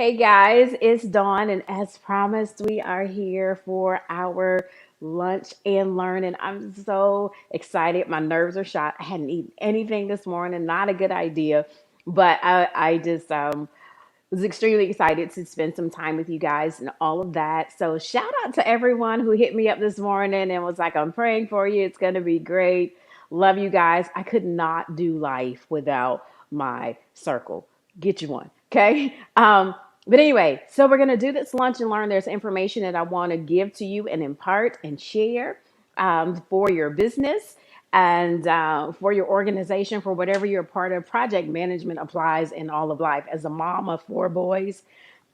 Hey guys, it's Dawn, and as promised, we are here for our lunch and learn. And I'm so excited. My nerves are shot. I hadn't eaten anything this morning, not a good idea, but I just was extremely excited to spend some time with you guys and all of that. So, shout out to everyone who hit me up this morning and was like, I'm praying for you. It's going to be great. Love you guys. I could not do life without my circle. Get you one. Okay. But anyway, so we're going to do this lunch and learn. There's information that I want to give to you and impart and share for your business and for your organization, for whatever you're a part of. Project management applies in all of life. As a mom of four boys,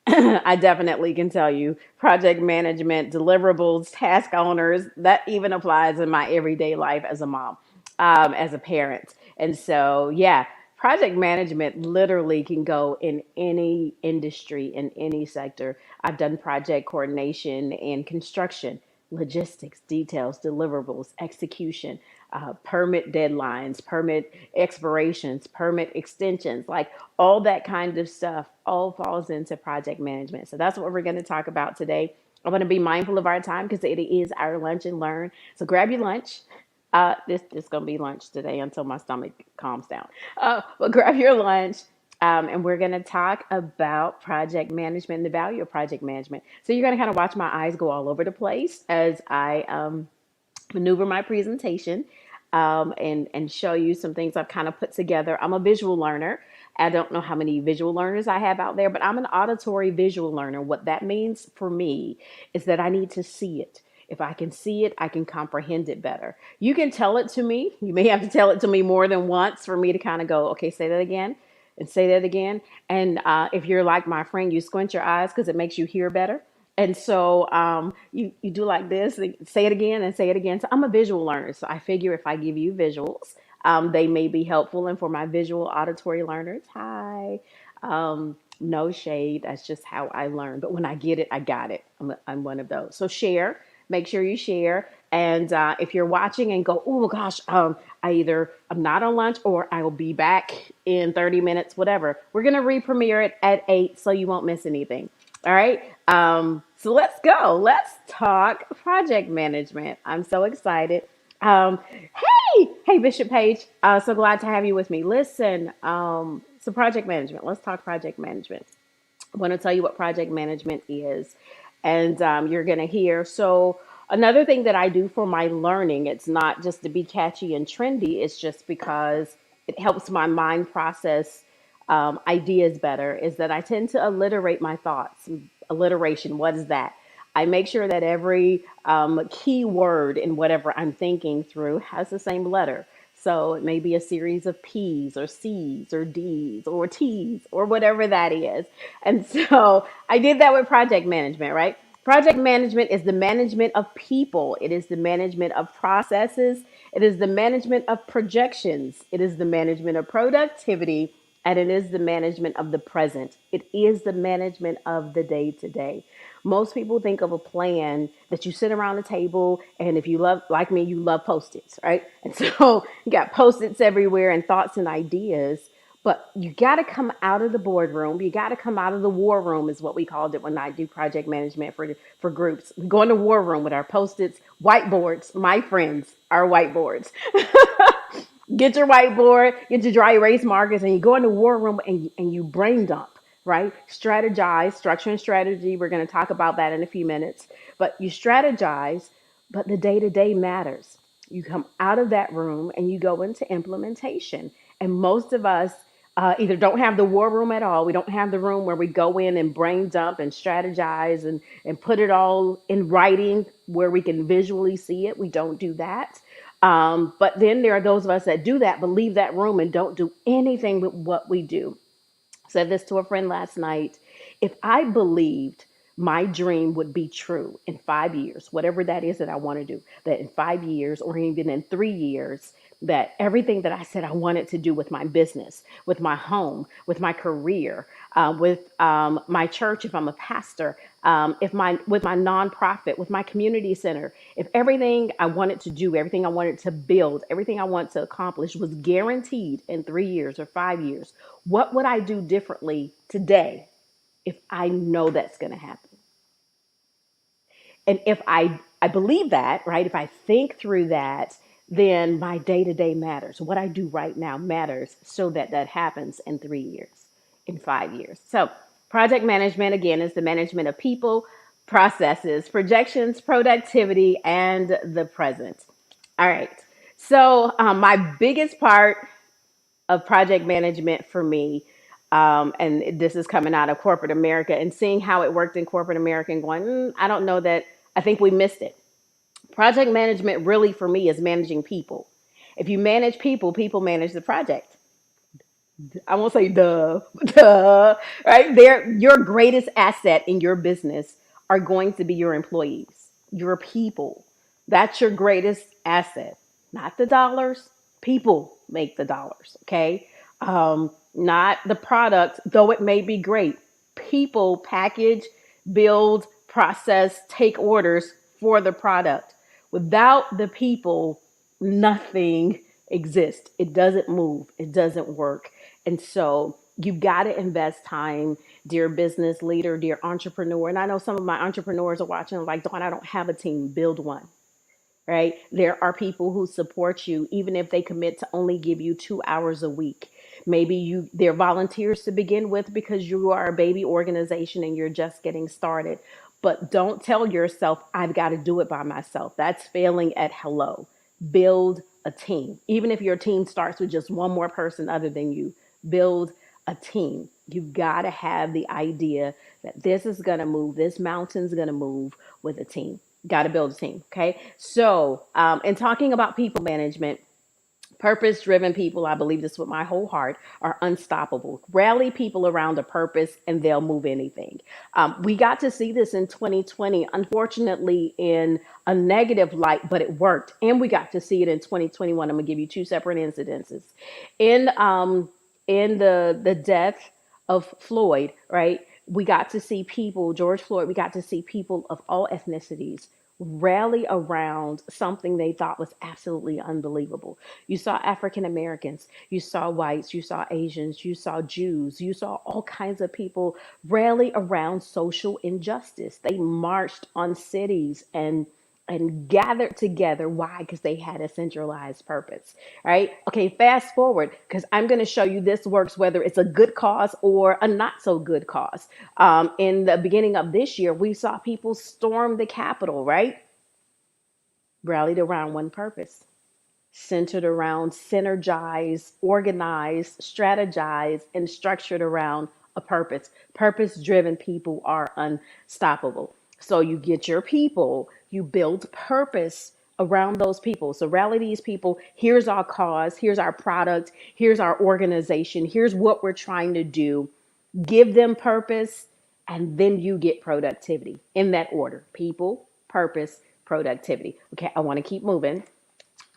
I definitely can tell you project management, deliverables, task owners, that even applies in my everyday life as a mom, as a parent. And so, yeah, project management literally can go in any industry, in any sector. I've done project coordination and construction, logistics, details, deliverables, execution, permit deadlines, permit expirations, permit extensions, like all that kind of stuff all falls into project management. So that's what we're going to talk about today. I want to be mindful of our time because it is our lunch and learn. So grab your lunch. This is going to be lunch today until my stomach calms down. But grab your lunch. And we're going to talk about project management and the value of project management. So you're going to kind of watch my eyes go all over the place as I maneuver my presentation and show you some things I've kind of put together. I'm a visual learner. I don't know how many visual learners I have out there, but I'm an auditory visual learner. What that means for me is that I need to see it. If I can see it, I can comprehend it better. You can tell it to me. You may have to tell it to me more than once for me to kind of go, okay, say that again and say that again. And if you're like my friend, you squint your eyes because it makes you hear better. And so you do like this, say it again and say it again. So I'm a visual learner. So I figure if I give you visuals, they may be helpful. And for my visual auditory learners, hi. No shade. That's just how I learn. But when I get it, I got it. I'm one of those. So share. Make sure you share. And if you're watching and go, oh gosh, I'm not on lunch or I will be back in 30 minutes, whatever. We're gonna re-premiere it at 8 so you won't miss anything. All right. So let's go. Let's talk project management. I'm so excited. Hey, Bishop Page. So glad to have you with me. Listen, so project management. Let's talk project management. I want to tell you what project management is, and you're going to hear. So, another thing that I do for my learning, it's not just to be catchy and trendy, it's just because it helps my mind process ideas better, is that I tend to alliterate my thoughts. Alliteration, what is that? I make sure that every key word in whatever I'm thinking through has the same letter. So it may be a series of P's or C's or D's or T's or whatever that is. And so I did that with project management, right? Project management is the management of people. It is the management of processes. It is the management of projections. It is the management of productivity. And it is the management of the present. It is the management of the day to day. Most people think of a plan that you sit around the table, and if you love, like me, you love post-its, right? And so you got post-its everywhere and thoughts and ideas, but you got to come out of the boardroom. You got to come out of the war room, is what we called it when I do project management for groups. We go in the war room with our post-its, whiteboards, my friends, our whiteboards. Get your whiteboard, get your dry erase markers, and you go in the war room and you brain dump, right? Strategize, structure and strategy. We're going to talk about that in a few minutes. But you strategize, but the day to day matters. You come out of that room and you go into implementation. And most of us either don't have the war room at all. We don't have the room where we go in and brain dump and strategize and put it all in writing where we can visually see it. We don't do that. But then there are those of us that do that, but leave that room and don't do anything with what we do. Said this to a friend last night. If I believed my dream would be true in 5 years, whatever that is that I want to do, that in 5 years or even in 3 years, that everything that I said I wanted to do with my business, with my home, with my career, with my church, if I'm a pastor, if my with my nonprofit, with my community center, if everything I wanted to do, everything I wanted to build, everything I want to accomplish was guaranteed in 3 years or 5 years, what would I do differently today if I know that's going to happen. And if I believe that, right? If I think through that, then my day to day matters. What I do right now matters so that that happens in 3 years, in 5 years. So, project management, again, is the management of people, processes, projections, productivity, and the present. All right. So, my biggest part of project management for me. And this is coming out of corporate America and seeing how it worked in corporate America and going, I don't know that, I think we missed it. Project management really for me is managing people. If you manage people, people manage the project. I won't say duh, duh, right? They're your greatest asset in your business are going to be your employees, your people. That's your greatest asset, not the dollars. People make the dollars, okay? Not the product, though it may be great. People package, build, process, take orders for the product. Without the people, nothing exists. It doesn't move. It doesn't work. And so you've got to invest time, dear business leader, dear entrepreneur. And I know some of my entrepreneurs are watching like, Dawn, I don't have a team. Build one, right? There are people who support you, even if they commit to only give you 2 hours a week. Maybe they're volunteers to begin with because you are a baby organization and you're just getting started. But don't tell yourself, I've got to do it by myself. That's failing at hello. Build a team. Even if your team starts with just one more person other than you, build a team. You've got to have the idea that this is going to move, this mountain's going to move with a team. Got to build a team. Okay. So, in talking about people management, purpose driven people, I believe this with my whole heart, are unstoppable. Rally people around a purpose and they'll move anything. We got to see this in 2020, unfortunately, in a negative light, but it worked. And we got to see it in 2021. I'm going to give you two separate incidences. In, in the death of Floyd, right? We got to see people, George Floyd, we got to see people of all ethnicities rally around something they thought was absolutely unbelievable. You saw African Americans, you saw whites, you saw Asians, you saw Jews, you saw all kinds of people rally around social injustice. They marched on cities and gathered together. Why? Because they had a centralized purpose, right? Okay, fast forward, because I'm going to show you this works whether it's a good cause or a not so good cause. In the beginning of this year, we saw people storm the Capitol, right? Rallied around one purpose, centered around synergize, organize, strategize, and structured around a purpose. Purpose driven people are unstoppable. So you get your people, you build purpose around those people. So rally these people. Here's our cause, here's our product, here's our organization, here's what we're trying to do. Give them purpose, and then you get productivity in that order: people, purpose, productivity. Okay, I want to keep moving.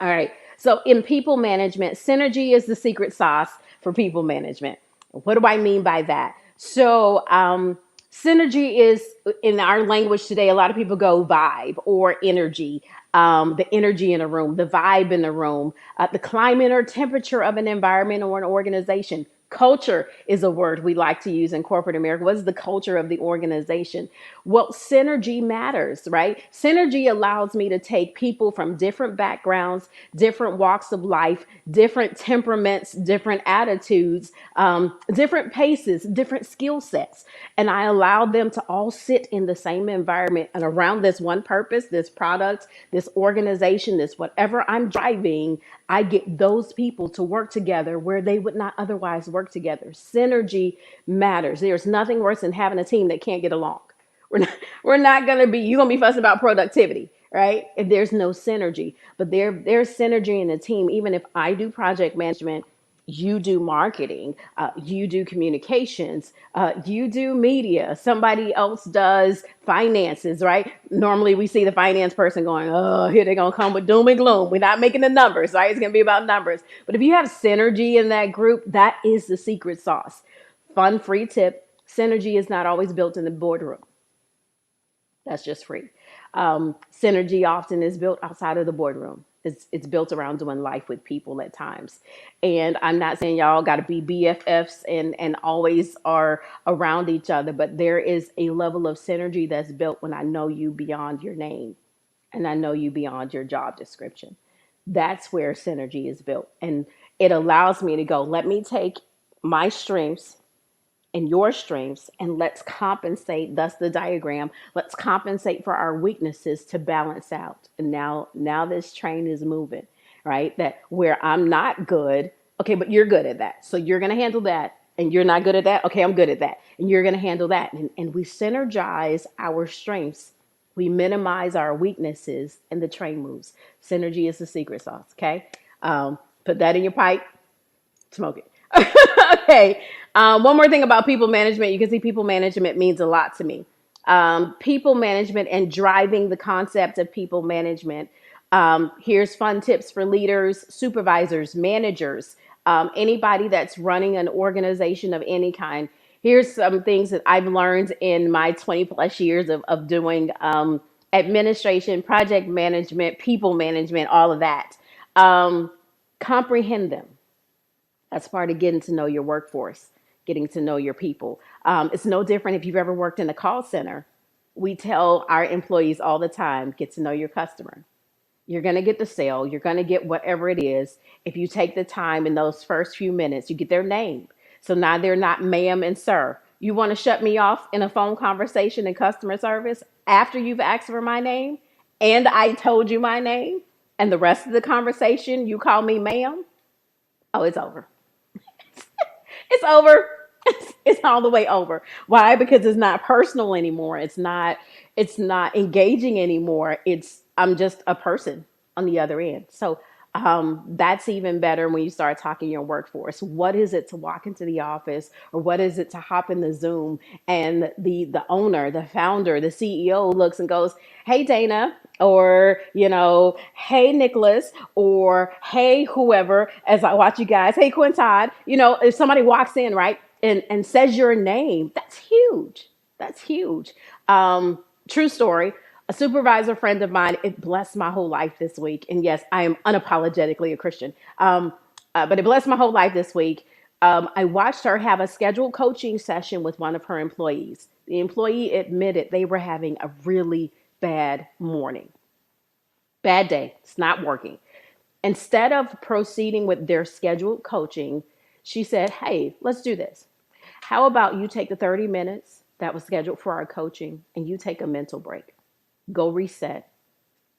All right. So in people management, synergy is the secret sauce for people management. What do I mean by that? So synergy is, in our language today, a lot of people go vibe or energy. The energy in a room, the vibe in the room, the climate or temperature of an environment or an organization. Culture is a word we like to use in corporate America. What is the culture of the organization? Well, synergy matters, right? Synergy allows me to take people from different backgrounds, different walks of life, different temperaments, different attitudes, different paces, different skill sets. And I allow them to all sit in the same environment and around this one purpose, this product, this organization, this whatever I'm driving. I get those people to work together where they would not otherwise work together. Synergy matters. There's nothing worse than having a team that can't get along. We're not going to be, you're going to be fussing about productivity, right? If there's no synergy, but there's synergy in the team. Even if I do project management, you do marketing, you do communications, you do media, somebody else does finances, right? Normally we see the finance person going, oh, here they're going to come with doom and gloom. We're not making the numbers, right? It's going to be about numbers. But if you have synergy in that group, that is the secret sauce. Fun free tip: synergy is not always built in the boardroom. That's just free. Synergy often is built outside of the boardroom. It's built around doing life with people at times. And I'm not saying y'all got to be BFFs and always are around each other, but there is a level of synergy that's built when I know you beyond your name and I know you beyond your job description. That's where synergy is built. And it allows me to go, let me take my strengths and your strengths and let's compensate. That's the diagram. Let's compensate for our weaknesses to balance out. And now this train is moving, right? That where I'm not good, okay, but you're good at that, so you're going to handle that. And you're not good at that, okay, I'm good at that, and you're going to handle that. And we synergize our strengths, we minimize our weaknesses, and the train moves. Synergy is the secret sauce. Okay, put that in your pipe, smoke it. Okay. One more thing about people management. You can see people management means a lot to me. People management and driving the concept of people management. Here's fun tips for leaders, supervisors, managers, anybody that's running an organization of any kind. Here's some things that I've learned in my 20 plus years of doing administration, project management, people management, all of that. Um, Comprehend them. That's part of getting to know your workforce, getting to know your people. It's no different if you've ever worked in a call center. We tell our employees all the time, get to know your customer. You're going to get the sale. You're going to get whatever it is. If you take the time in those first few minutes, you get their name. So now they're not ma'am and sir. You want to shut me off in a phone conversation in customer service after you've asked for my name and I told you my name and the rest of the conversation, you call me ma'am? Oh, it's over. It's over. It's all the way over. Why? Because it's not personal anymore. It's not engaging anymore. It's I'm just a person on the other end. So that's even better when you start talking your workforce. What is it to walk into the office, or what is it to hop in the Zoom and the owner, the founder, the CEO looks and goes, "Hey Dana," or "Hey Nicholas," or "Hey whoever." As I watch you guys, "Hey Quintad," if somebody walks in, right, and says your name, that's huge. That's huge. True story. A supervisor friend of mine, it blessed my whole life this week. And yes, I am unapologetically a Christian. But it blessed my whole life this week. I watched her have a scheduled coaching session with one of her employees. The employee admitted they were having a really bad morning, bad day. It's not working. Instead of proceeding with their scheduled coaching, she said, "Hey, let's do this. How about you take the 30 minutes that was scheduled for our coaching and you take a mental break? Go reset,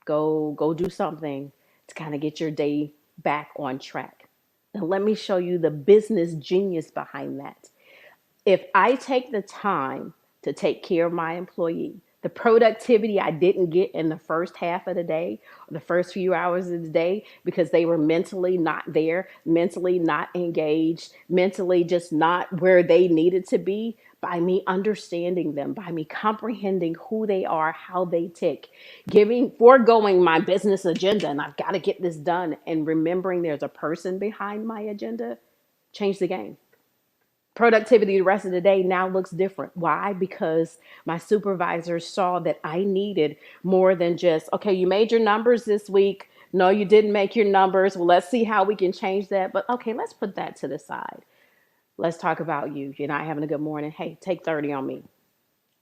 go do something to kind of get your day back on track." And let me show you the business genius behind that. If I take the time to take care of my employee, the productivity I didn't get in the first half of the day, or the first few hours of the day, because they were mentally not there, mentally not engaged, mentally just not where they needed to be, by me understanding them, by me comprehending who they are, how they tick, foregoing my business agenda, and I've got to get this done, and remembering there's a person behind my agenda, change the game. Productivity the rest of the day now looks different. Why? Because my supervisors saw that I needed more than just, okay, you made your numbers this week. No, you didn't make your numbers. Well, let's see how we can change that. But okay, let's put that to the side. Let's talk about you. You're not having a good morning. Hey, take 30 on me.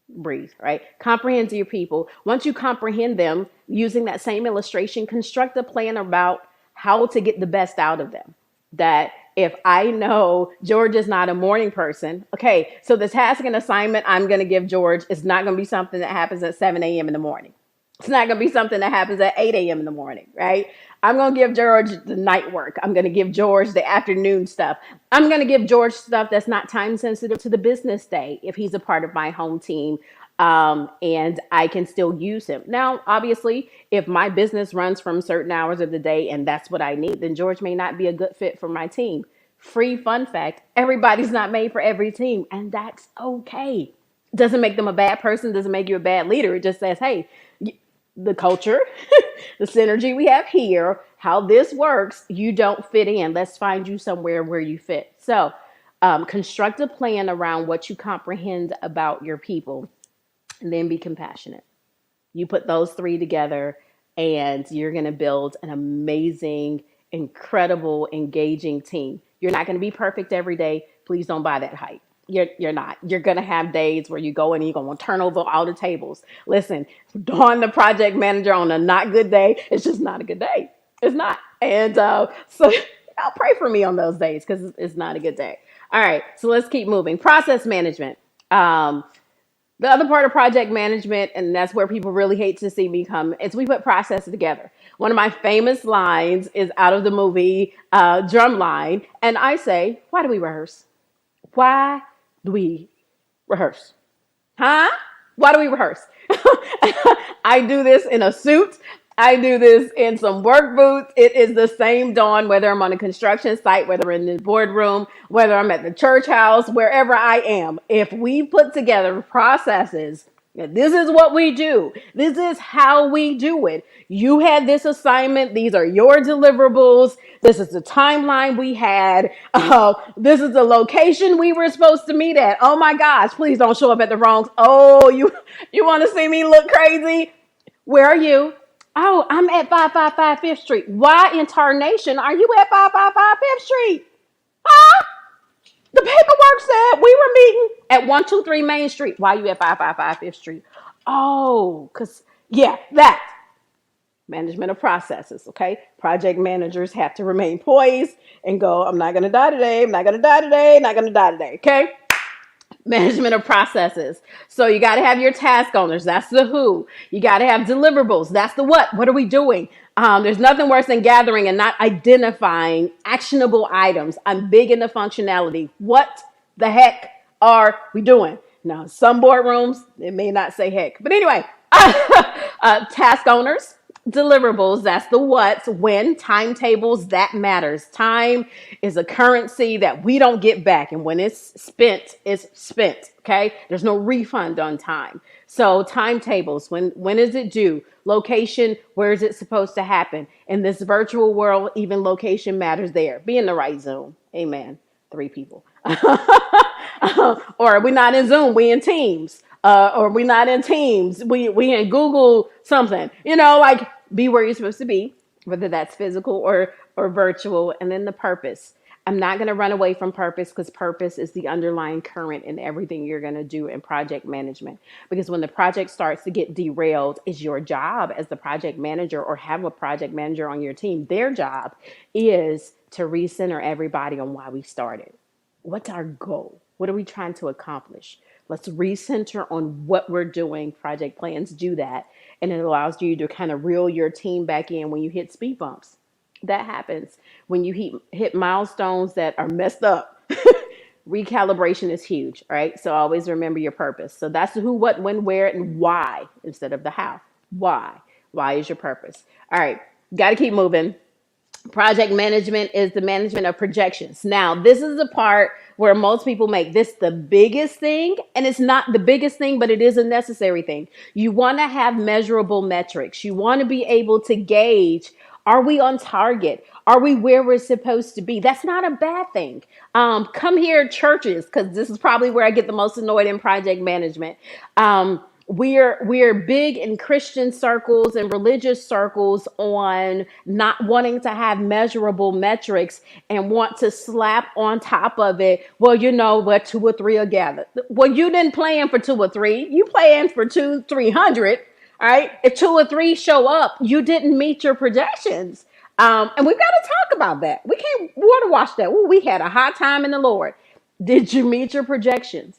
Breathe, right? Comprehend your people. Once you comprehend them, using that same illustration, construct a plan about how to get the best out of them. That if I know George is not a morning person, okay, so the task and assignment I'm going to give George is not going to be something that happens at 7 a.m. in the morning. It's not going to be something that happens at 8 a.m. in the morning, right? I'm going to give George the night work. I'm going to give George the afternoon stuff. I'm going to give George stuff that's not time sensitive to the business day if he's a part of my home team, and I can still use him. Now, obviously, if my business runs from certain hours of the day and that's what I need, then George may not be a good fit for my team. Free fun fact, everybody's not made for every team, and that's okay. Doesn't make them a bad person, doesn't make you a bad leader. It just says, hey, the culture, the synergy we have here, how this works, you don't fit in. Let's find you somewhere where you fit. So construct a plan around what you comprehend about your people, and then be compassionate. You put those three together and you're going to build an amazing, incredible, engaging team. You're not going to be perfect every day. Please don't buy that hype. You're not. You're going to have days where you go in and you're going to turn over all the tables. Listen, Dawn, the project manager, on a not good day, it's just not a good day. It's not. And so I'll pray for me on those days because it's not a good day. All right, so let's keep moving. Process management. Um, the other part of project management, and that's where people really hate to see me come, is we put processes together. One of my famous lines is out of the movie Drumline, and I say, "Why do we rehearse? Why do we rehearse? Huh? Why do we rehearse?" I do this in a suit. I do this in some work boots. It is the same dawn, whether I'm on a construction site, whether I'm in the boardroom, whether I'm at the church house, wherever I am. If we put together processes, this is what we do. This is how we do it. You had this assignment. These are your deliverables. This is the timeline we had. This is the location we were supposed to meet at. Oh my gosh, please don't show up at the wrong. Oh, you want to see me look crazy? Where are you? Oh, I'm at 555 Fifth Street. Why in tarnation are you at 555 Fifth Street? Huh? The paperwork said we were meeting at 123 Main Street. Why are you at 555 Fifth Street? Oh, because, yeah, that. Management of processes, okay? Project managers have to remain poised and go, I'm not going to die today. I'm not going to die today. Not going to die today, okay? Management of processes. So you got to have your task owners. That's the who. You got to have deliverables. That's the what. What are we doing? There's nothing worse than gathering and not identifying actionable items. I'm big into functionality. What the heck are we doing? Now, some boardrooms, it may not say heck. But anyway, task owners, deliverables, that's the what, when, timetables, that matters. Time is a currency that we don't get back. And when it's spent, okay? There's no refund on time. So timetables, when is it due? Location, where is it supposed to happen? In this virtual world, even location matters there. Be in the right Zoom. Amen. 3 people. Or we're not in Zoom, we in Teams. Or we're not in Teams, we in Google something. Like be where you're supposed to be, whether that's physical or virtual. And then the purpose. I'm not going to run away from purpose because purpose is the underlying current in everything you're going to do in project management. Because when the project starts to get derailed, it's your job as the project manager or have a project manager on your team. Their job is to recenter everybody on why we started. What's our goal? What are we trying to accomplish? Let's recenter on what we're doing. Project plans do that. And it allows you to kind of reel your team back in when you hit speed bumps. That happens when you hit milestones that are messed up. Recalibration is huge, right? So always remember your purpose. So that's the who, what, when, where, and why instead of the how. Why? Why is your purpose? All right, got to keep moving. Project management is the management of projections. Now, this is the part where most people make this the biggest thing, and it's not the biggest thing, but it is a necessary thing. You want to have measurable metrics. You want to be able to gauge, are we on target? Are we where we're supposed to be? That's not a bad thing. Come here, churches, because this is probably where I get the most annoyed in project management. We're big in Christian circles and religious circles on not wanting to have measurable metrics and want to slap on top of it. Well, what 2 or 3 are gathered. Well, you didn't plan for 2 or 3. You planned for 300. All right. If 2 or 3 show up, you didn't meet your projections. And we've got to talk about that. We can't water wash that. Ooh, we had a hot time in the Lord. Did you meet your projections?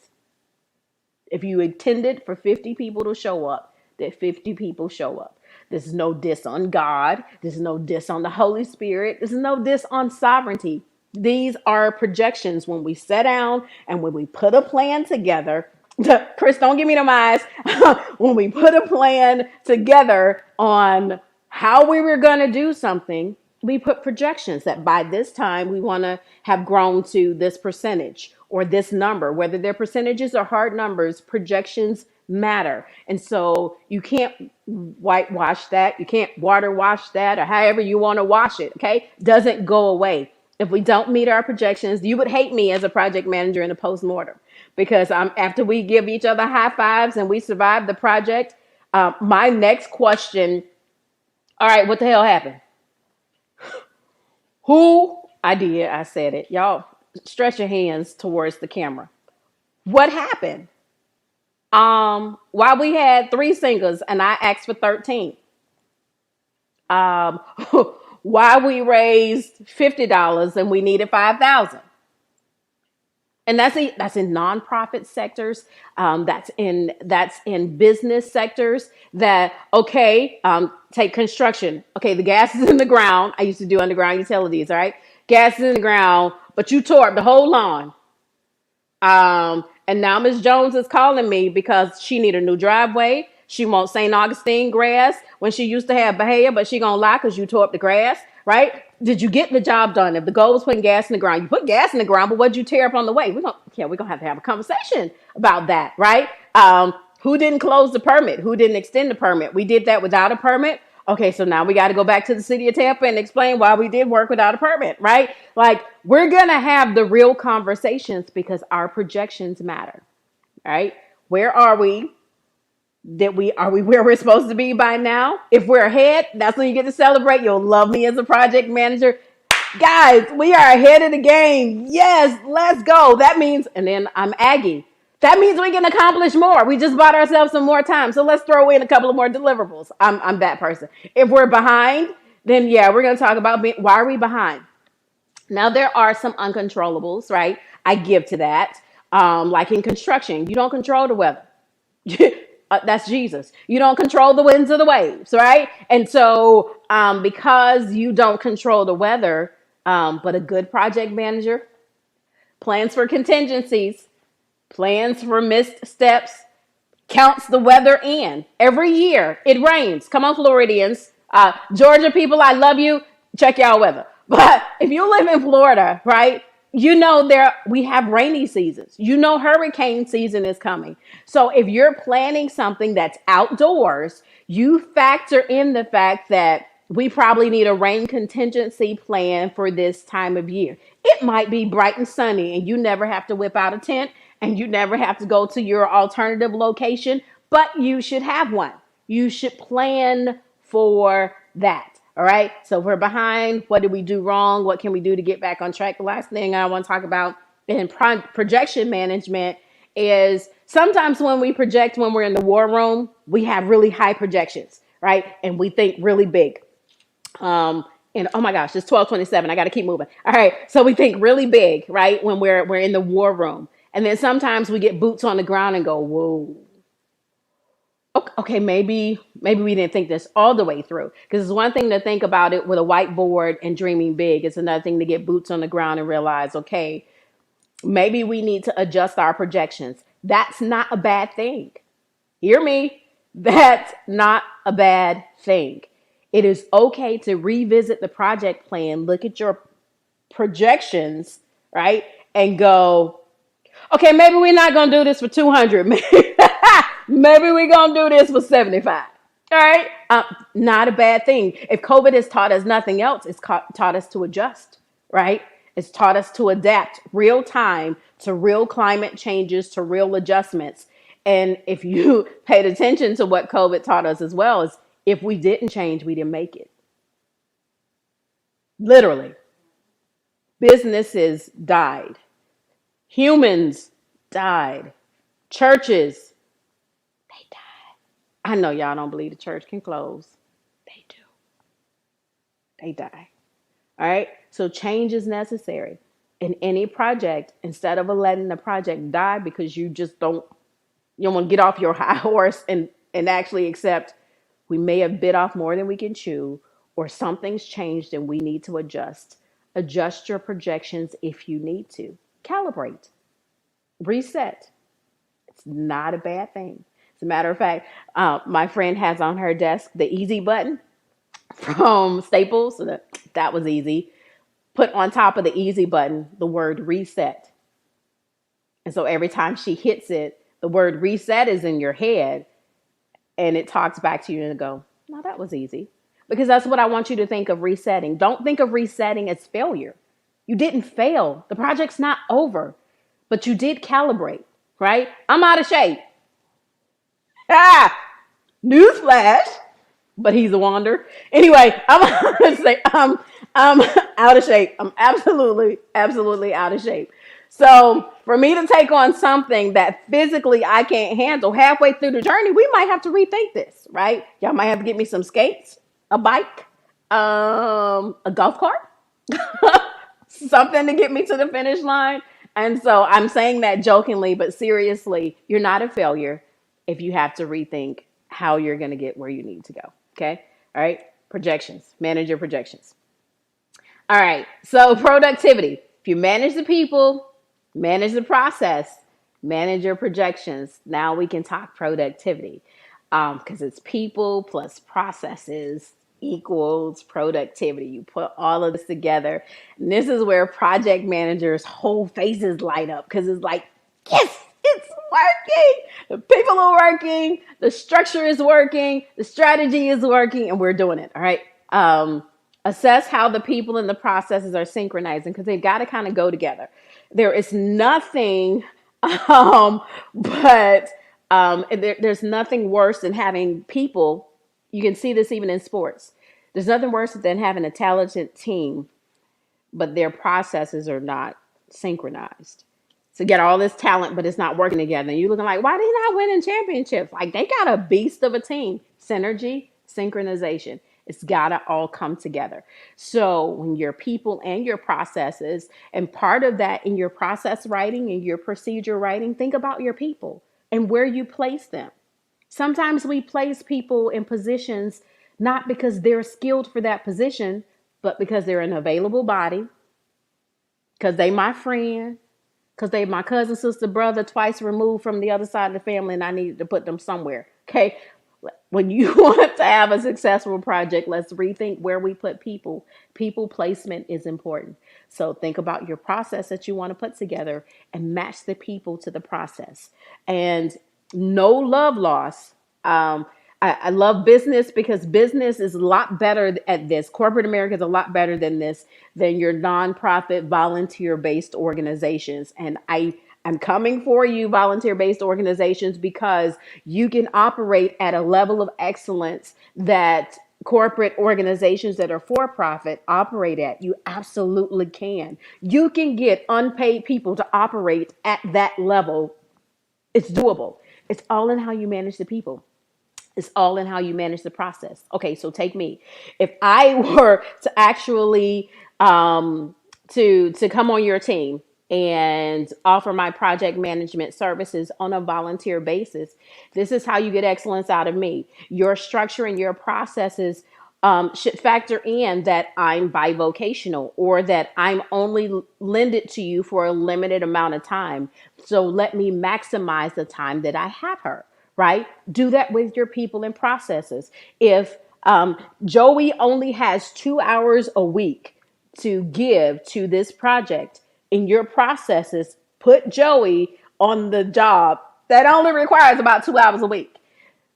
If you intended for 50 people to show up, that 50 people show up. This is no diss on God. This is no diss on the Holy Spirit. This is no diss on sovereignty. These are projections when we sit down and when we put a plan together. Chris, don't give me them eyes. When we put a plan together on how we were going to do something, we put projections that by this time we want to have grown to this percentage or this number, whether they're percentages or hard numbers, projections matter. And so you can't whitewash that. You can't water wash that or however you want to wash it. Okay. Doesn't go away. If we don't meet our projections, you would hate me as a project manager in a postmortem because after we give each other high fives and we survive the project, my next question All right, what the hell happened? Who? I did. I said it. Y'all stretch your hands towards the camera. What happened? Why we had three singers and I asked for 13. Um, why we raised $50 and we needed 5,000. And that's in nonprofit sectors. That's in business sectors. That okay. Take construction. Okay, the gas is in the ground. I used to do underground utilities. All right, gas is in the ground, but you tore up the whole lawn. And now Miss Jones is calling me because she need a new driveway. She wants St. Augustine grass when she used to have Bahia, but she gonna lie because you tore up the grass, right? Did you get the job done? If the goal was putting gas in the ground, you put gas in the ground, but what'd you tear up on the way? We're gonna have to have a conversation about that, right? Who didn't close the permit? Who didn't extend the permit? We did that without a permit. Okay, so now we got to go back to the city of Tampa and explain why we did work without a permit, right? Like, we're going to have the real conversations because our projections matter, right? Where are we? Are we where we're supposed to be by now? If we're ahead, that's when you get to celebrate. You'll love me as a project manager. Guys, we are ahead of the game. Yes, let's go. That means, and then I'm Aggie. That means we can accomplish more. We just bought ourselves some more time. So let's throw in a couple of more deliverables. I'm that person. If we're behind, then yeah, we're going to talk about why are we behind? Now, there are some uncontrollables, right? I give to that. Like in construction, you don't control the weather. That's Jesus. You don't control the winds or the waves, right? And so, because you don't control the weather, but a good project manager plans for contingencies, plans for missed steps, counts the weather in. Every year it rains. Come on, Floridians. Georgia people, I love you. Check y'all weather. But if you live in Florida, right, you know we have rainy seasons. You know hurricane season is coming. So if you're planning something that's outdoors, you factor in the fact that we probably need a rain contingency plan for this time of year. It might be bright and sunny and you never have to whip out a tent and you never have to go to your alternative location, but you should have one. You should plan for that. All right. So if we're behind, what did we do wrong? What can we do to get back on track? The last thing I want to talk about in projection management is sometimes when we project, when we're in the war room, we have really high projections, right? And we think really big. And oh my gosh, it's 12:27. I got to keep moving. All right. So we think really big, right? When we're in the war room. And then sometimes we get boots on the ground and go, whoa. Okay, maybe we didn't think this all the way through. Because it's one thing to think about it with a whiteboard and dreaming big. It's another thing to get boots on the ground and realize, okay, maybe we need to adjust our projections. That's not a bad thing. Hear me? That's not a bad thing. It is okay to revisit the project plan, look at your projections, right? And go, okay, maybe we're not going to do this for 200. Maybe we're going to do this for 75. All right. Not a bad thing. If COVID has taught us nothing else, it's taught us to adjust, right? It's taught us to adapt real time to real climate changes, to real adjustments. And if you paid attention to what COVID taught us as well, is if we didn't change, we didn't make it. Literally. Businesses died. Humans died. Churches, they died. I know y'all don't believe the church can close. They do. They die. All right. So change is necessary in any project. Instead of letting the project die because you don't want to get off your high horse and actually accept we may have bit off more than we can chew, or something's changed and we need to adjust. Adjust your projections if you need to. Calibrate. Reset. It's not a bad thing. As a matter of fact, my friend has on her desk the easy button from Staples. So that was easy. Put on top of the easy button the word reset. And so every time she hits it, the word reset is in your head and it talks back to you and go, no, that was easy. Because that's what I want you to think of resetting. Don't think of resetting as failure. You didn't fail. The project's not over, but you did calibrate, right? I'm out of shape. Newsflash. but he's a wander. Anyway, I'm gonna say I'm out of shape. I'm absolutely out of shape. So for me to take on something that physically I can't handle halfway through the journey, we might have to rethink this, right? Y'all might have to get me some skates, a bike, a golf cart, something to get me to the finish line. And so I'm saying that jokingly, but seriously, you're not a failure if you have to rethink how you're going to get where you need to go. Okay. All right. Projections, manage your projections. All right. So productivity. If you manage the people, manage the process, manage your projections. Now we can talk productivity because it's people plus processes equals productivity. You put all of this together. And this is where project managers' whole faces light up because it's like, yes, it's working. The people are working. The structure is working. The strategy is working, and we're doing it. All right. Assess how the people and the processes are synchronizing because they've got to kind of go together. There is nothing, but there's nothing worse than having people. You can see this even in sports. There's nothing worse than having a talented team, but their processes are not synchronized. So get all this talent, but it's not working together. And you're looking like, why are they not winning championships? Like they got a beast of a team. Synergy, synchronization. It's got to all come together. So when your people and your processes, and part of that in your process writing and your procedure writing, think about your people and where you place them. Sometimes we place people in positions not because they're skilled for that position, but because they're an available body, because they my friend, because they my cousin, sister, brother, twice removed from the other side of the family, and I needed to put them somewhere. Okay. When you want to have a successful project, let's rethink where we put people. People placement is important. So think about your process that you want to put together and match the people to the process. And no love loss. I love business because business is a lot better at this. Corporate America is a lot better than this, than your nonprofit volunteer based organizations. And I'm coming for you, volunteer based organizations, because you can operate at a level of excellence that corporate organizations that are for profit operate at. You absolutely can. You can get unpaid people to operate at that level. It's doable. It's all in how you manage the people. It's all in how you manage the process. Okay, so take me. If I were to actually to come on your team and offer my project management services on a volunteer basis, this is how you get excellence out of me. Your structure and your processes should factor in that I'm bivocational or that I'm only lended to you for a limited amount of time. So let me maximize the time that I have her, right? Do that with your people and processes. If Joey only has 2 hours a week to give to this project, in your processes, put Joey on the job that only requires about 2 hours a week.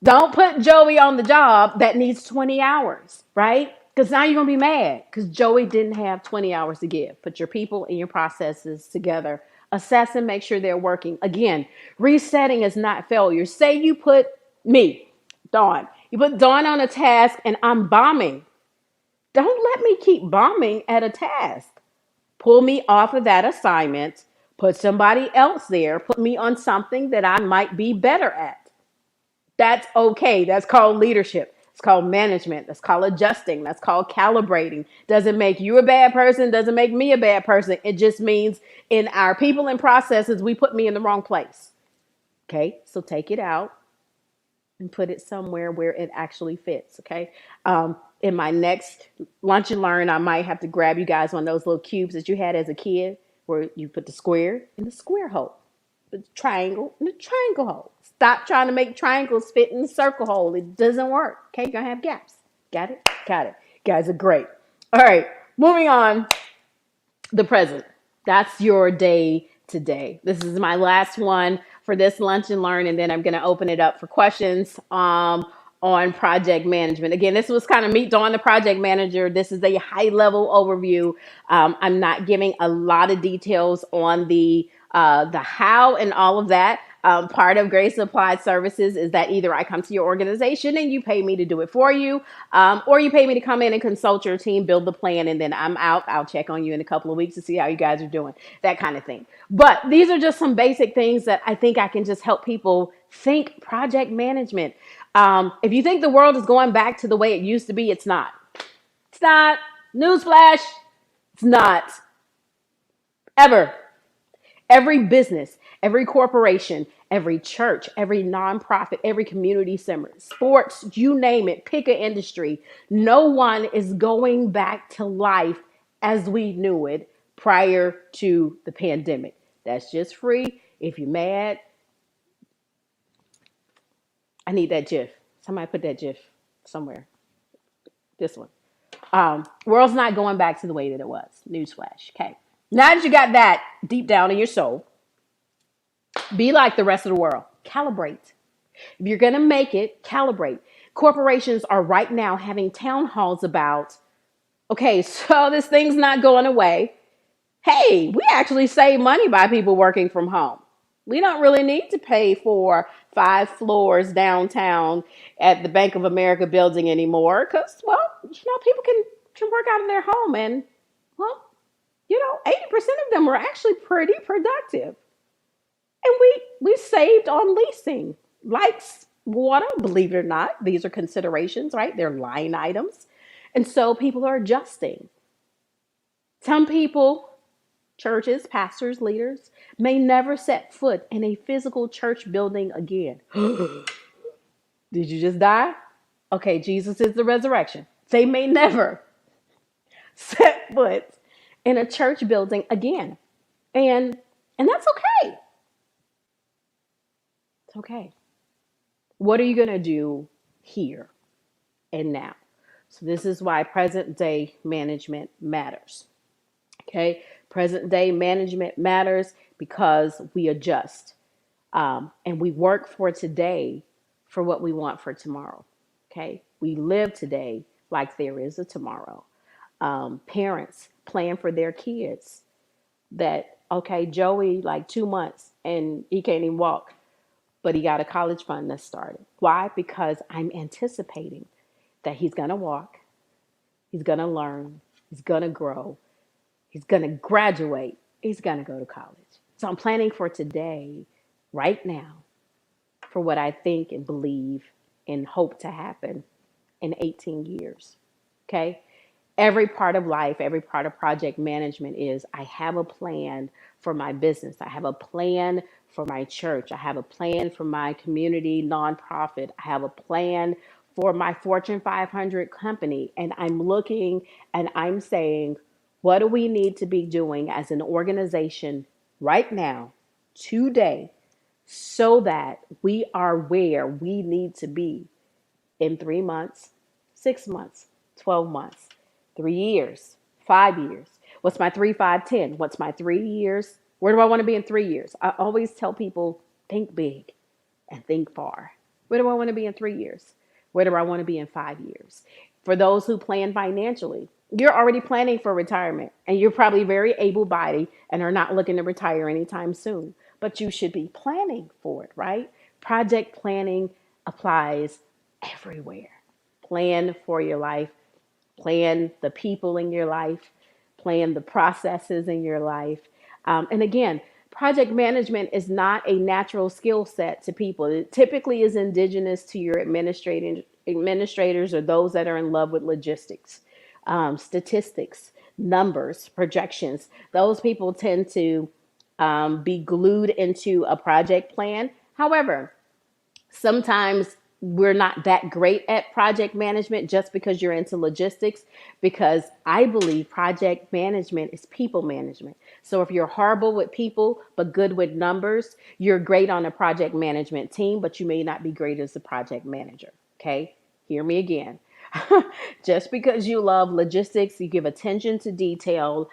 Don't put Joey on the job that needs 20 hours, right? Because now you're going to be mad because Joey didn't have 20 hours to give. Put your people and your processes together. Assess and make sure they're working. Again, resetting is not failure. Say you put me, Dawn. You put Dawn on a task and I'm bombing. Don't let me keep bombing at a task. Pull me off of that assignment. Put somebody else there. Put me on something that I might be better at. That's okay. That's called leadership. It's called management. That's called adjusting. That's called calibrating. Doesn't make you a bad person. Doesn't make me a bad person. It just means in our people and processes, we put me in the wrong place. Okay. So take it out and put it somewhere where it actually fits. Okay. In my next lunch and learn, I might have to grab you guys one of those little cubes that you had as a kid where you put the square in the square hole, the triangle in the triangle hole. Stop trying to make triangles fit in the circle hole. It doesn't work. Okay, you're going to have gaps. Got it? Got it. You guys are great. All right, moving on. The present. That's your day today. This is my last one for this lunch and learn, and then I'm going to open it up for questions on project management. Again, this was kind of Meet Dawn, the project manager. This is a high level overview. I'm not giving a lot of details on the how and all of that. Part of Grace Applied Services is that either I come to your organization and you pay me to do it for you, or you pay me to come in and consult your team, build the plan, and then I'm out. I'll check on you in a couple of weeks to see how you guys are doing, that kind of thing. But these are just some basic things that I think I can just help people think project management. If you think the world is going back to the way it used to be, it's not. It's not. Newsflash, it's not. Ever. Every business, every corporation, every church, every nonprofit, every community center, sports, you name it, pick an industry. No one is going back to life as we knew it prior to the pandemic. That's just free. If you're mad, I need that GIF. Somebody put that GIF somewhere. This one. World's not going back to the way that it was. Newsflash. Okay. Now that you got that deep down in your soul, be like the rest of the world. Calibrate. If you're going to make it, calibrate. Corporations are right now having town halls about, okay, so this thing's not going away. Hey, we actually save money by people working from home. We don't really need to pay for 5 floors downtown at the Bank of America building anymore because, well, people can work out of their home and, well, 80% of them were actually pretty productive. And we saved on leasing, lights, water, believe it or not. These are considerations, right? They're line items. And so people are adjusting. Some people, churches, pastors, leaders, may never set foot in a physical church building again. Did you just die? Okay, Jesus is the resurrection. They may never set foot in a church building again. And that's okay. It's okay. What are you going to do here and now? So this is why present day management matters. Okay. Present day management matters because we adjust and we work for today for what we want for tomorrow. Okay. We live today like there is a tomorrow. Parents plan for their kids that, okay, Joey, like 2 months and he can't even walk, but he got a college fund that started. Why? Because I'm anticipating that he's going to walk, he's going to learn, he's going to grow, he's going to graduate, he's going to go to college. So I'm planning for today, right now, for what I think and believe and hope to happen in 18 years. Okay? Every part of life, every part of project management is I have a plan for my business. I have a plan for my church. I have a plan for my community nonprofit. I have a plan for my Fortune 500 company. And I'm looking and I'm saying, what do we need to be doing as an organization right now, today, so that we are where we need to be in 3 months, 6 months, 12 months, 3 years, 5 years. What's my 3, 5, 10? What's my 3 years? Where do I want to be in 3 years? I always tell people, think big and think far. Where do I want to be in 3 years? Where do I want to be in 5 years? For those who plan financially, you're already planning for retirement and you're probably very able-bodied and are not looking to retire anytime soon, but you should be planning for it, right? Project planning applies everywhere. Plan for your life. Plan the people in your life, plan the processes in your life. And again, project management is not a natural skill set to people. It typically is indigenous to your administrators or those that are in love with logistics, statistics, numbers, projections. Those people tend to be glued into a project plan. However, sometimes we're not that great at project management just because you're into logistics, because I believe project management is people management. So if you're horrible with people, but good with numbers, you're great on a project management team, but you may not be great as a project manager. Okay. Hear me again. Just because you love logistics, you give attention to detail,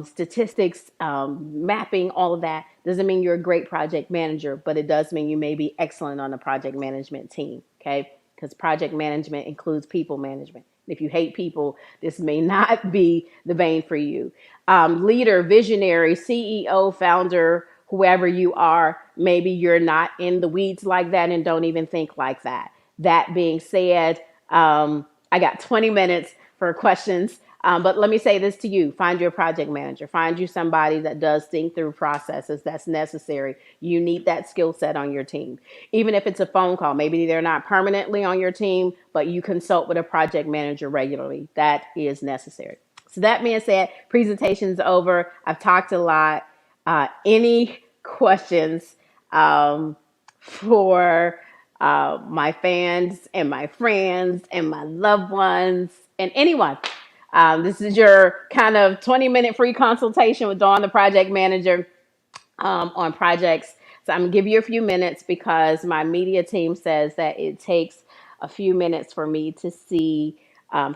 statistics, mapping, all of that doesn't mean you're a great project manager, but it does mean you may be excellent on a project management team. Okay. Because project management includes people management. If you hate people, this may not be the vein for you. Leader, visionary, CEO, founder, whoever you are, maybe you're not in the weeds like that and don't even think like that. That being said, I got 20 minutes for questions. But let me say this to you: find your project manager, find you somebody that does think through processes that's necessary. You need that skill set on your team. Even if it's a phone call, maybe they're not permanently on your team, but you consult with a project manager regularly. That is necessary. So that being said, presentation's over. I've talked a lot. Any questions for my fans and my friends and my loved ones and anyone? This is your kind of 20-minute free consultation with Dawn, the project manager, on projects. So I'm gonna give you a few minutes because my media team says that it takes a few minutes for me to see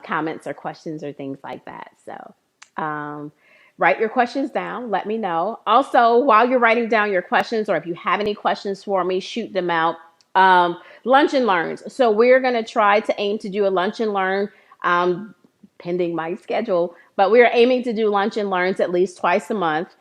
comments or questions or things like that. So um, write your questions down. Let me know. Also, while you're writing down your questions, or if you have any questions for me, shoot them out. Lunch and learns. So we're going to try to aim to do a lunch and learn, pending my schedule, but we're aiming to do lunch and learns at least twice a month,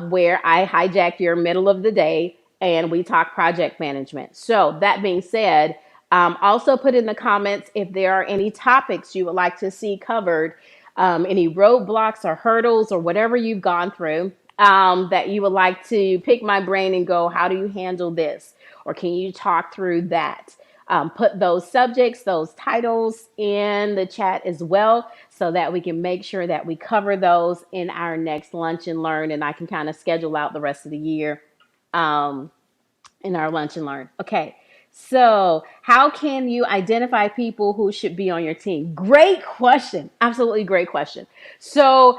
where I hijack your middle of the day and we talk project management. So that being said, also put in the comments if there are any topics you would like to see covered, any roadblocks or hurdles or whatever you've gone through, that you would like to pick my brain and go, how do you handle this? Or can you talk through that? Put those subjects, those titles in the chat as well, so that we can make sure that we cover those in our next lunch and learn, and I can kind of schedule out the rest of the year in our lunch and learn. Okay. So, how can you identify people who should be on your team? Great question. Absolutely great question. So,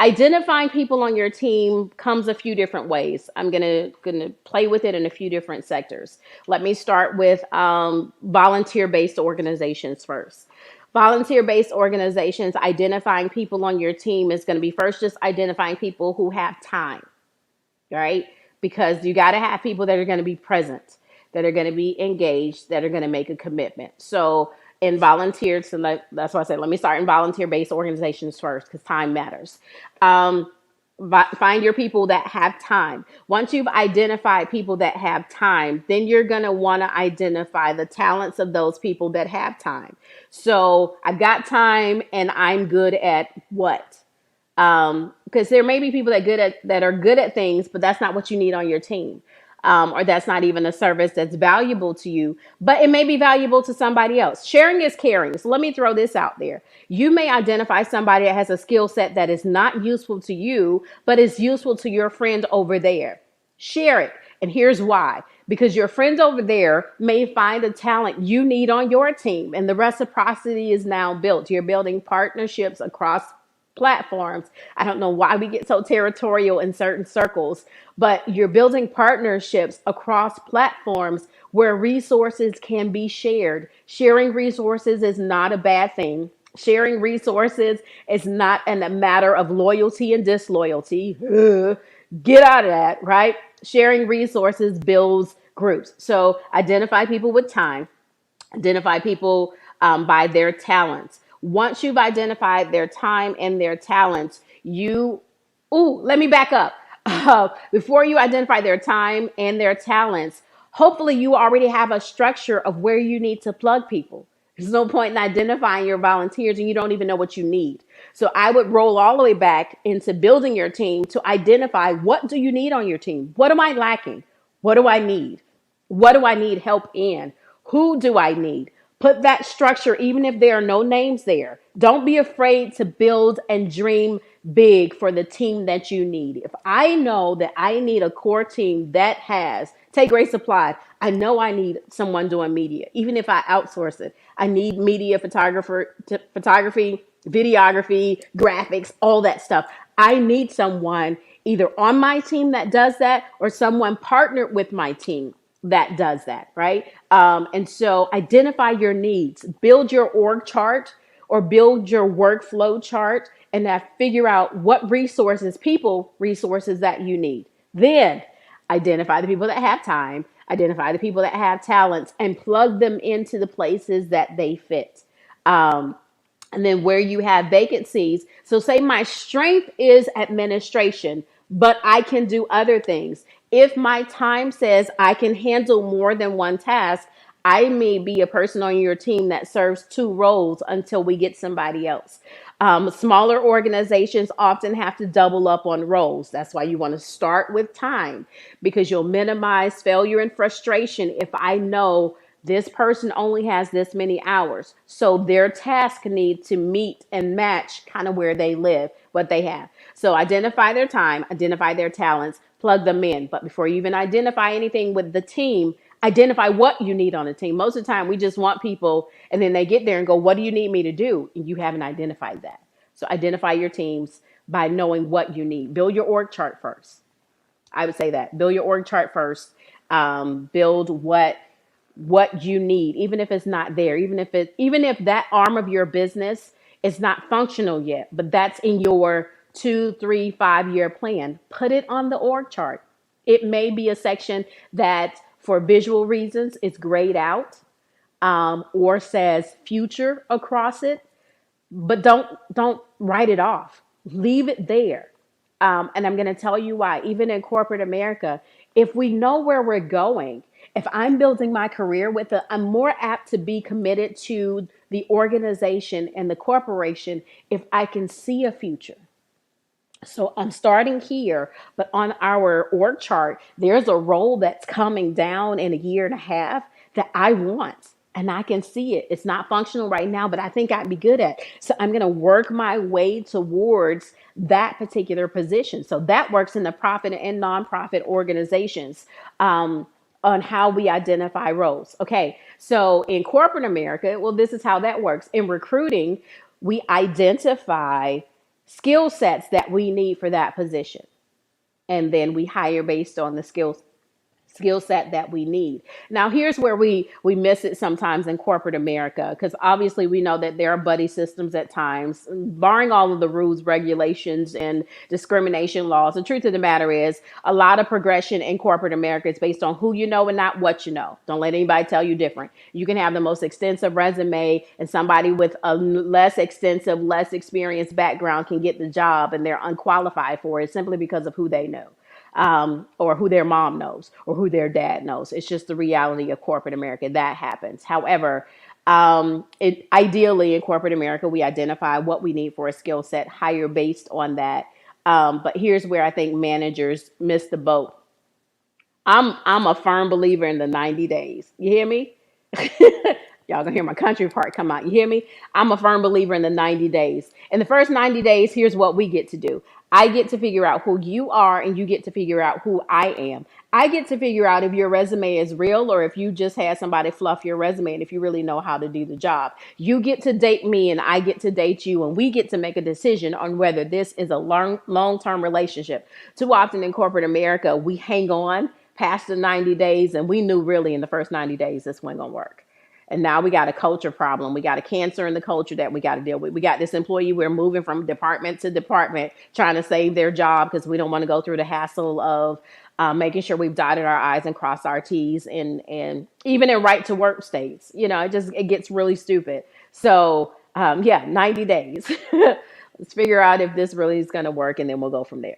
identifying people on your team comes a few different ways. I'm gonna play with it in a few different sectors. Let me start with volunteer-based organizations first. Volunteer-based organizations, identifying people on your team is going to be first just identifying people who have time, right? Because you got to have people that are going to be present, that are going to be engaged, that are going to make a commitment. So in volunteers, so that's why I said, let me start in volunteer-based organizations first, because time matters. Find your people that have time. Once you've identified people that have time, then you're going to want to identify the talents of those people that have time. So I've got time and I'm good at what? Because there may be people that are good at things, but that's not what you need on your team. Or that's not even a service that's valuable to you, but it may be valuable to somebody else. Sharing is caring. So let me throw this out there. You may identify somebody that has a skill set that is not useful to you, but is useful to your friend over there. Share it. And here's why. Because your friend over there may find a talent you need on your team, and the reciprocity is now built. You're building partnerships across platforms. I don't know why we get so territorial in certain circles, but you're building partnerships across platforms where resources can be shared. Sharing resources is not a bad thing. Sharing resources is not a matter of loyalty and disloyalty. Get out of that, right? Sharing resources builds groups. So identify people with time. Identify people by their talents. Once you've identified their time and their talents, let me back up. Before you identify their time and their talents, hopefully you already have a structure of where you need to plug people. There's no point in identifying your volunteers and you don't even know what you need. So I would roll all the way back into building your team to identify, what do you need on your team? What am I lacking? What do I need? What do I need help in? Who do I need? Put that structure, even if there are no names there. Don't be afraid to build and dream big for the team that you need. If I know that I need a core team that has, take Grace Applied, I know I need someone doing media, even if I outsource it. I need media photography, videography, graphics, all that stuff. I need someone either on my team that does that or someone partnered with my team that does that, right? And so identify your needs, build your org chart or build your workflow chart, and figure out what resources that you need. Then identify the people that have time, identify the people that have talents, and plug them into the places that they fit. And then where you have vacancies. So say my strength is administration, but I can do other things. If my time says I can handle more than one task, I may be a person on your team that serves two roles until we get somebody else. Smaller organizations often have to double up on roles. That's why you want to start with time, because you'll minimize failure and frustration if I know this person only has this many hours. So their task need to meet and match kind of where they live, what they have. So identify their time, identify their talents, plug them in. But before you even identify anything with the team, identify what you need on the team. Most of the time, we just want people, and then they get there and go, "What do you need me to do?" And you haven't identified that. So identify your teams by knowing what you need. Build your org chart first. I would say that. Build your org chart first. Build what you need, even if it's not there, even if that arm of your business is not functional yet, but that's in your 2, 3, 5 year plan. Put it on the org chart. It may be a section that, for visual reasons, it's grayed out, or says future across it, but don't write it off. Leave it there. And I'm going to tell you why. Even in corporate America, if we know where we're going, if I'm building my career with it, I'm more apt to be committed to the organization and the corporation if I can see a future. So I'm starting here, but on our org chart, there's a role that's coming down in a year and a half that I want. And I can see it. It's not functional right now, but I think I'd be good at. So I'm going to work my way towards that particular position. So that works in the profit and nonprofit organizations, on how we identify roles. Okay. So in corporate America, well, this is how that works. In recruiting, we identify skill sets that we need for that position. And then we hire based on the skill set that we need. Now, here's where we miss it sometimes in corporate America, because obviously we know that there are buddy systems at times, barring all of the rules, regulations, and discrimination laws. The truth of the matter is, a lot of progression in corporate America is based on who you know and not what you know. Don't let anybody tell you different. You can have the most extensive resume, and somebody with a less extensive, less experienced background can get the job, and they're unqualified for it simply because of who they know, or who their mom knows, or who their dad knows. It's just the reality of corporate America. That happens. However, ideally in corporate America, we identify what we need for a skill set, hire based on that. But here's where I think managers miss the boat. I'm a firm believer in the 90 days. You hear me? Y'all gonna hear my country part come out. You hear me? I'm a firm believer in the 90 days. In the first 90 days, here's what we get to do. I get to figure out who you are, and you get to figure out who I am. I get to figure out if your resume is real or if you just had somebody fluff your resume, and if you really know how to do the job. You get to date me and I get to date you, and we get to make a decision on whether this is a long-term relationship. Too often in corporate America, we hang on past the 90 days, and we knew really in the first 90 days this wasn't going to work. And now we got a culture problem. We got a cancer in the culture that we got to deal with. We got this employee, we're moving from department to department, trying to save their job because we don't want to go through the hassle of making sure we've dotted our I's and crossed our T's, and even in right to work states, it gets really stupid. So yeah, 90 days. Let's figure out if this really is going to work, and then we'll go from there.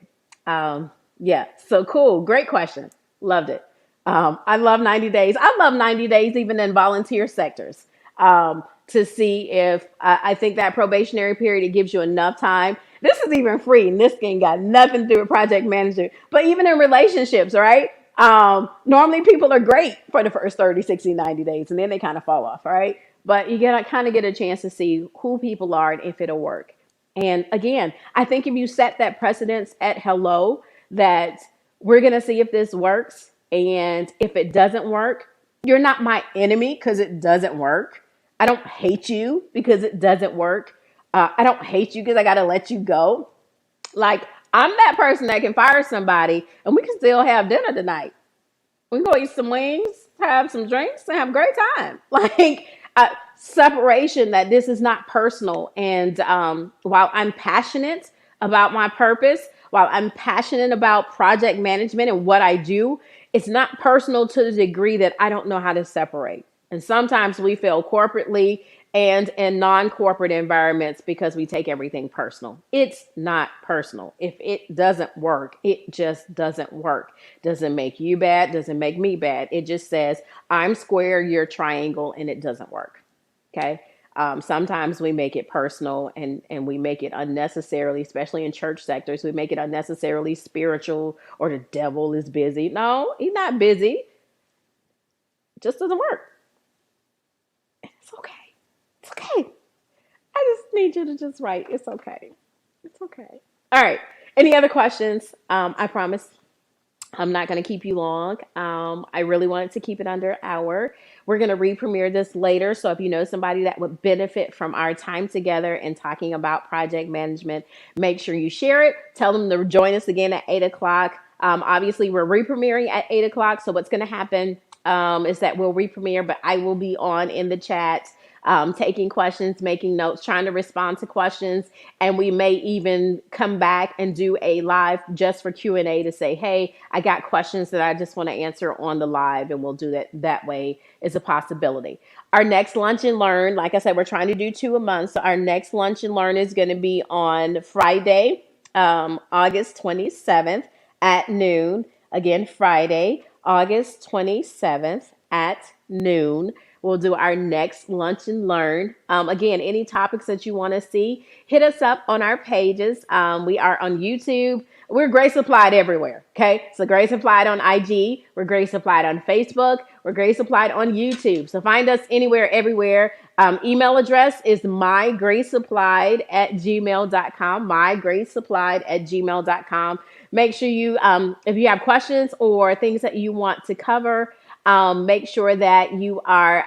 Yeah, so cool. Great question. Loved it. I love 90 days. I love 90 days even in volunteer sectors, to see if I think that probationary period, it gives you enough time. This is even free, and this ain't got nothing to do with project management, but even in relationships, right? Normally people are great for the first 30, 60, 90 days, and then they kind of fall off, right? But you kind of get a chance to see who people are and if it'll work. And again, I think if you set that precedence at hello, that we're going to see if this works. And if it doesn't work, you're not my enemy because it doesn't work. I don't hate you because it doesn't work. I don't hate you because I got to let you go. Like, I'm that person that can fire somebody and we can still have dinner tonight. We can go eat some wings, have some drinks, and have a great time. Like, separation, that this is not personal. And while I'm passionate about my purpose, while I'm passionate about project management and what I do, it's not personal to the degree that I don't know how to separate. And sometimes we fail corporately and in non-corporate environments because we take everything personal. It's not personal. If it doesn't work, it just doesn't work. Doesn't make you bad, doesn't make me bad. It just says I'm square, you're triangle, and it doesn't work. Okay. Sometimes we make it personal, and we make it unnecessarily, especially in church sectors, we make it unnecessarily spiritual, or the devil is busy. No, he's not busy. It just doesn't work. It's okay. It's okay. I just need you to just write. It's okay. It's okay. All right. Any other questions? I promise I'm not going to keep you long. I really wanted to keep it under an hour. We're going to re-premiere this later. So if you know somebody that would benefit from our time together and talking about project management, make sure you share it. Tell them to join us again at 8 o'clock. Obviously, we're re-premiering at 8 o'clock. So what's going to happen is that we'll re-premiere, but I will be on in the chat, taking questions, making notes, trying to respond to questions, and we may even come back and do a live just for Q&A to say, hey, I got questions that I just want to answer on the live, and we'll do that way is a possibility. Our next Lunch and Learn, like I said, we're trying to do 2 a month. So our next Lunch and Learn is going to be on Friday, August 27th at noon. Again, Friday, August 27th at noon. We'll do our next Lunch and Learn. Again, any topics that you want to see, hit us up on our pages. We are on YouTube. We're Grace Applied everywhere. Okay. So Grace Applied on IG. We're Grace Applied on Facebook. We're Grace Applied on YouTube. So find us anywhere, everywhere. Email address is mygraceapplied@gmail.com. Mygraceapplied@gmail.com. Make sure you, if you have questions or things that you want to cover, make sure that you are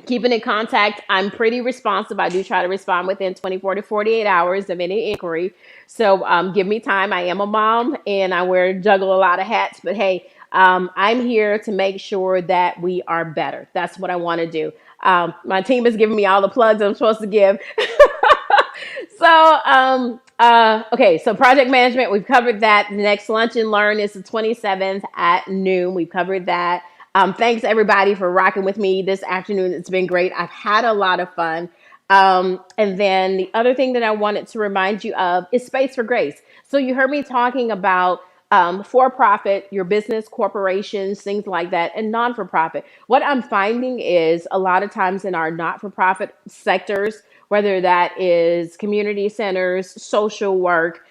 keeping in contact. I'm pretty responsive. I do try to respond within 24 to 48 hours of any inquiry. So give me time. I am a mom and I juggle a lot of hats, but hey, I'm here to make sure that we are better. That's what I want to do. My team is giving me all the plugs I'm supposed to give. Okay, so project management, we've covered that. The next Lunch and Learn is the 27th at noon. We've covered that. Thanks everybody for rocking with me this afternoon. It's been great. I've had a lot of fun. And then the other thing that I wanted to remind you of is Space for Grace. So you heard me talking about for-profit, your business, corporations, things like that, and non-for-profit. What I'm finding is a lot of times in our not-for-profit sectors, whether that is community centers, social work,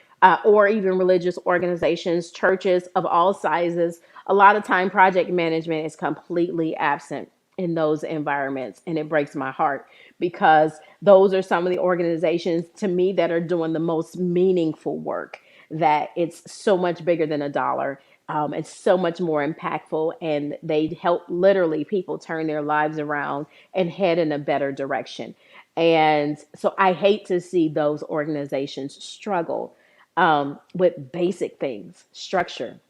or even religious organizations, churches of all sizes, a lot of time project management is completely absent in those environments. And it breaks my heart because those are some of the organizations to me that are doing the most meaningful work, that it's so much bigger than a dollar. It's so much more impactful, and they help literally people turn their lives around and head in a better direction. And so I hate to see those organizations struggle with basic things: structure,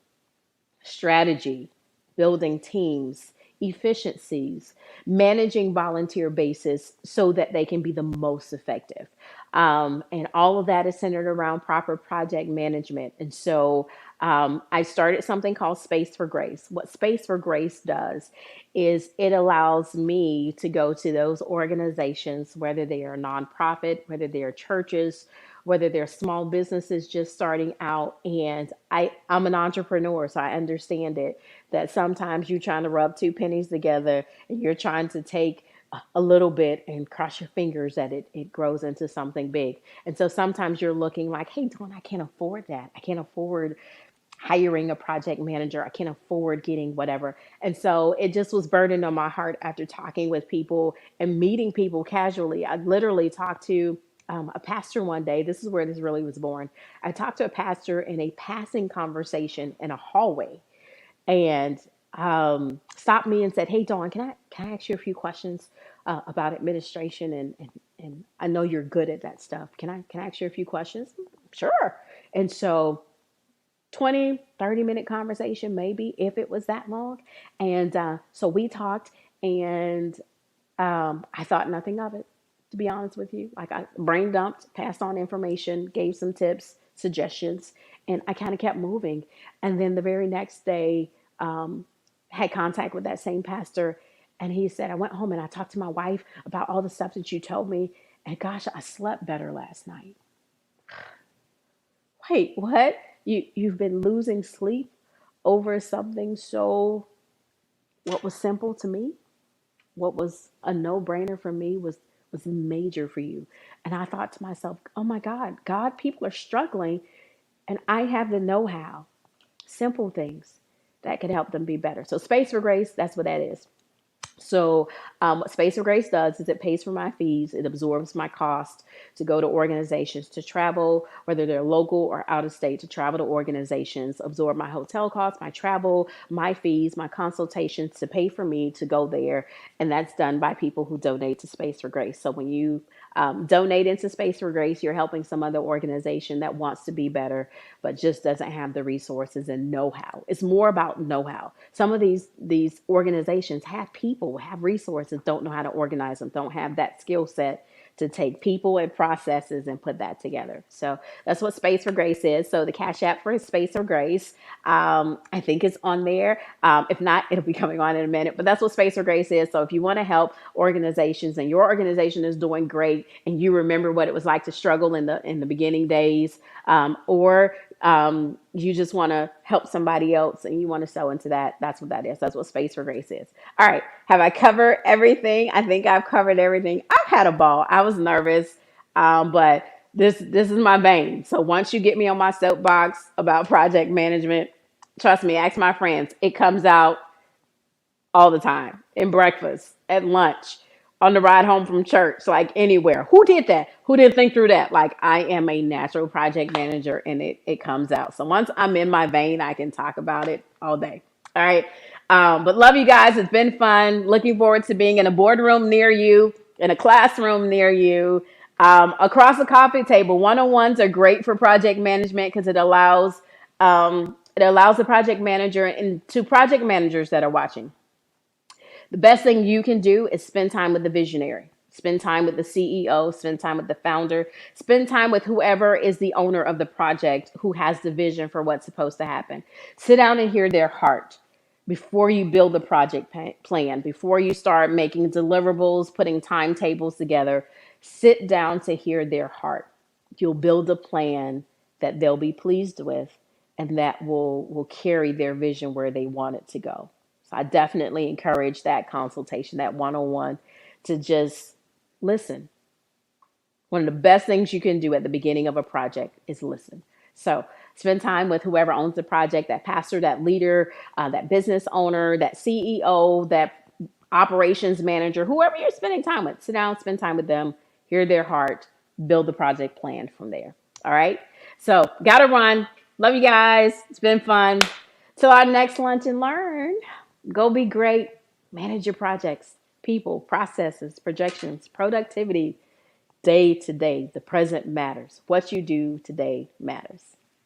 strategy, building teams, efficiencies, managing volunteer bases so that they can be the most effective. And all of that is centered around proper project management. And so I started something called Space for Grace. What Space for Grace does is it allows me to go to those organizations, whether they are nonprofit, whether they are churches, whether they're small businesses just starting out. And I'm an entrepreneur, so I understand it, that sometimes you're trying to rub two pennies together and you're trying to take a little bit and cross your fingers that it grows into something big. And so sometimes you're looking like, hey, Dawn, I can't afford that. I can't afford hiring a project manager. I can't afford getting whatever. And so it just was burdened on my heart after talking with people and meeting people casually. I literally talked to a pastor one day. This is where this really was born. I talked to a pastor in a passing conversation in a hallway, and stopped me and said, "Hey, Dawn, can I ask you a few questions about administration? And I know you're good at that stuff. Can I ask you a few questions?" Sure. And so 20, 30 minute conversation, maybe, if it was that long. And so we talked, and I thought nothing of it, to be honest with you. Like, I brain dumped, passed on information, gave some tips, suggestions, and I kind of kept moving. And then the very next day, had contact with that same pastor, And he said, I went home and I talked to my wife about all the stuff that you told me. And gosh, I slept better last night. Wait, what? You've been losing sleep over something so what was simple to me, what was a no-brainer for me was major for you. And I thought to myself, oh my God, people are struggling and I have the know-how, simple things that could help them be better. So Space for Grace, that's what that is. So, what Space for Grace does is it pays for my fees. It absorbs my cost to go to organizations to travel, whether they're local or out of state, to travel to organizations, absorb my hotel costs, my travel, my fees, my consultations to pay for me to go there. And that's done by people who donate to Space for Grace. So, when you donate into Space for Grace, you're helping some other organization that wants to be better, but just doesn't have the resources and know-how. It's more about know-how. Some of these organizations have people, have resources, don't know how to organize them, don't have that skill set to take people and processes and put that together. So that's what Space for Grace is. So the Cash App for Space for Grace, I think it's on there. If not, it'll be coming on in a minute. But that's what Space for Grace is. So if you want to help organizations and your organization is doing great, and you remember what it was like to struggle in the beginning days, or you just want to help somebody else and you want to sow into that, that's what that is. That's what Space for Grace is. All right. Have I covered everything? I think I've covered everything. I've had a ball. I was nervous, but this is my vein. So once you get me on my soapbox about project management, trust me, ask my friends. It comes out all the time, in breakfast, at lunch, on the ride home from church, like anywhere. Who did that? Who didn't think through that? Like, I am a natural project manager and it comes out. So once I'm in my vein, I can talk about it all day. All right. But love you guys. It's been fun. Looking forward to being in a boardroom near you, in a classroom near you, across the coffee table. One-on-ones are great for project management because it allows the project manager and to project managers that are watching. The best thing you can do is spend time with the visionary, spend time with the CEO, spend time with the founder, spend time with whoever is the owner of the project who has the vision for what's supposed to happen. Sit down and hear their heart before you build the project plan, before you start making deliverables, putting timetables together. Sit down to hear their heart. You'll build a plan that they'll be pleased with and that will carry their vision where they want it to go. So I definitely encourage that consultation, that one-on-one, to just listen. One of the best things you can do at the beginning of a project is listen. So spend time with whoever owns the project, that pastor, that leader, that business owner, that CEO, that operations manager, whoever you're spending time with. Sit down, spend time with them, hear their heart, build the project plan from there. All right. So gotta run. Love you guys. It's been fun. Till our next lunch and learn. Go be great. Manage your projects, people, processes, projections, productivity, day to day. The present matters. What you do today matters.